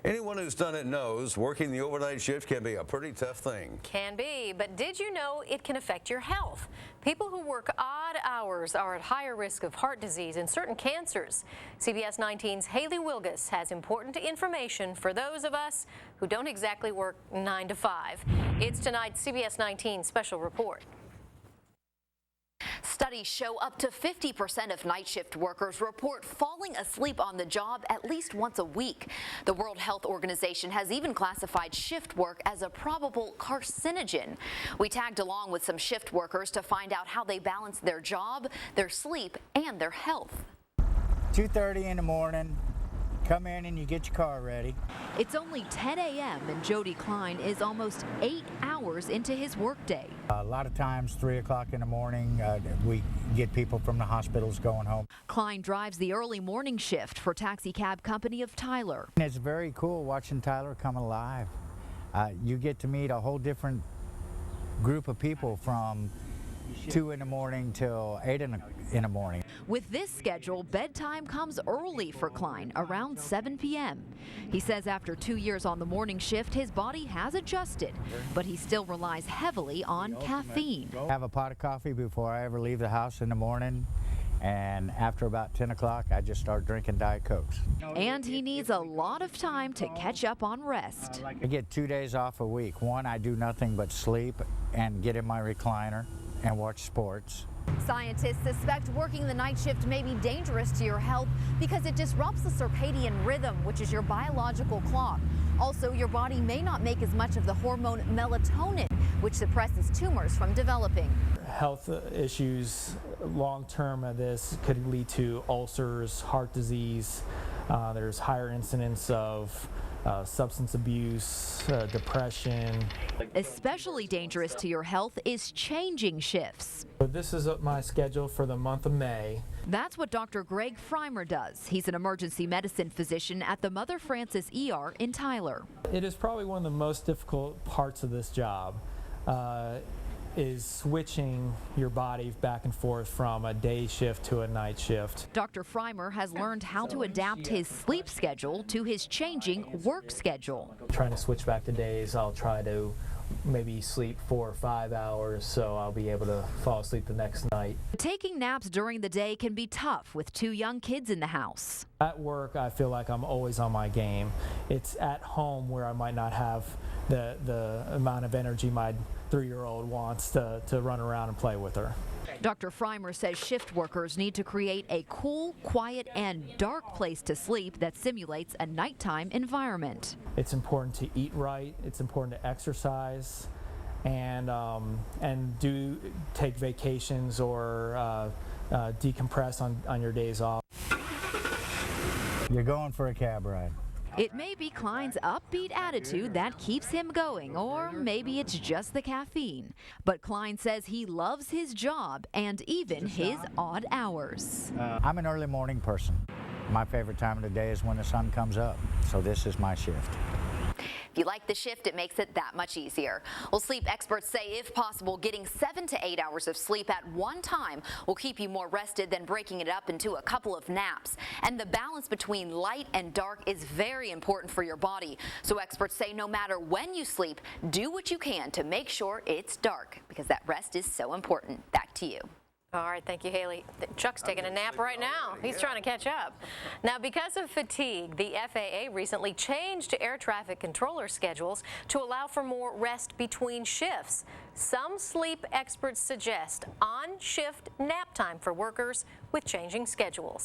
Anyone who's done it knows working the overnight shift can be a pretty tough thing. Can be, but did you know it can affect your health? People who work odd hours are at higher risk of heart disease and certain cancers. CBS 19's Haley Wilgus has important information for those of us who don't exactly work 9 to 5. It's tonight's CBS 19 special report. Studies show up to 50% of night shift workers report falling asleep on the job at least once a week. The World Health Organization has even classified shift work as a probable carcinogen. We tagged along with some shift workers to find out how they balance their job, their sleep, and their health. 2:30 in the morning. Come in and you get your car ready. It's only 10 a.m. and Jody Kline is almost 8 hours into his workday. A lot of times, 3 o'clock in the morning, we get people from the hospitals going home. Kline drives the early morning shift for taxi cab company of Tyler. It's very cool watching Tyler come alive. You get to meet a whole different group of people from 2 in the morning till 8 in the morning. With this schedule, bedtime comes early for Kline, around 7 p.m. He says after 2 years on the morning shift, his body has adjusted, but he still relies heavily on caffeine. I have a pot of coffee before I ever leave the house in the morning, and after about 10 o'clock, I just start drinking Diet Cokes. And he needs a lot of time to catch up on rest. I get 2 days off a week. One, I do nothing but sleep and get in my recliner and watch sports. Scientists suspect working the night shift may be dangerous to your health because it disrupts the circadian rhythm, which is your biological clock. Also, your body may not make as much of the hormone melatonin, which suppresses tumors from developing. Health issues long-term of this could lead to ulcers, heart disease. There's higher incidence of substance abuse, depression. Especially dangerous to your health is changing shifts. So this is my schedule for the month of May. That's what Dr. Greg Freimer does. He's an emergency medicine physician at the Mother Frances ER in Tyler. It is probably one of the most difficult parts of this job. Is switching your body back and forth from a day shift to a night shift. Dr. Freimer has learned how to adapt his sleep schedule to his changing work schedule. Trying to switch back to days, I'll try to maybe sleep 4 or 5 hours so I'll be able to fall asleep the next night. Taking naps during the day can be tough with 2 young kids in the house. At work, I feel like I'm always on my game. It's at home where I might not have the amount of energy my 3-year-old wants to run around and play with her. Dr. Freimer says shift workers need to create a cool, quiet, and dark place to sleep that simulates a nighttime environment. It's important to eat right, it's important to exercise, and do take vacations or decompress on your days off. You're going for a cab ride. It may be Kline's upbeat attitude that keeps him going, or maybe it's just the caffeine. But Kline says he loves his job and even his odd hours. I'm an early morning person. My favorite time of the day is when the sun comes up, so this is my shift. If you like the shift, it makes it that much easier. Well, sleep experts say if possible, getting 7 to 8 hours of sleep at one time will keep you more rested than breaking it up into a couple of naps. And the balance between light and dark is very important for your body. So experts say no matter when you sleep, do what you can to make sure it's dark, because that rest is so important. Back to you. All right, thank you, Haley. Chuck's taking a nap right now. He's trying to catch up. Now, because of fatigue, the FAA recently changed air traffic controller schedules to allow for more rest between shifts. Some sleep experts suggest on-shift nap time for workers with changing schedules.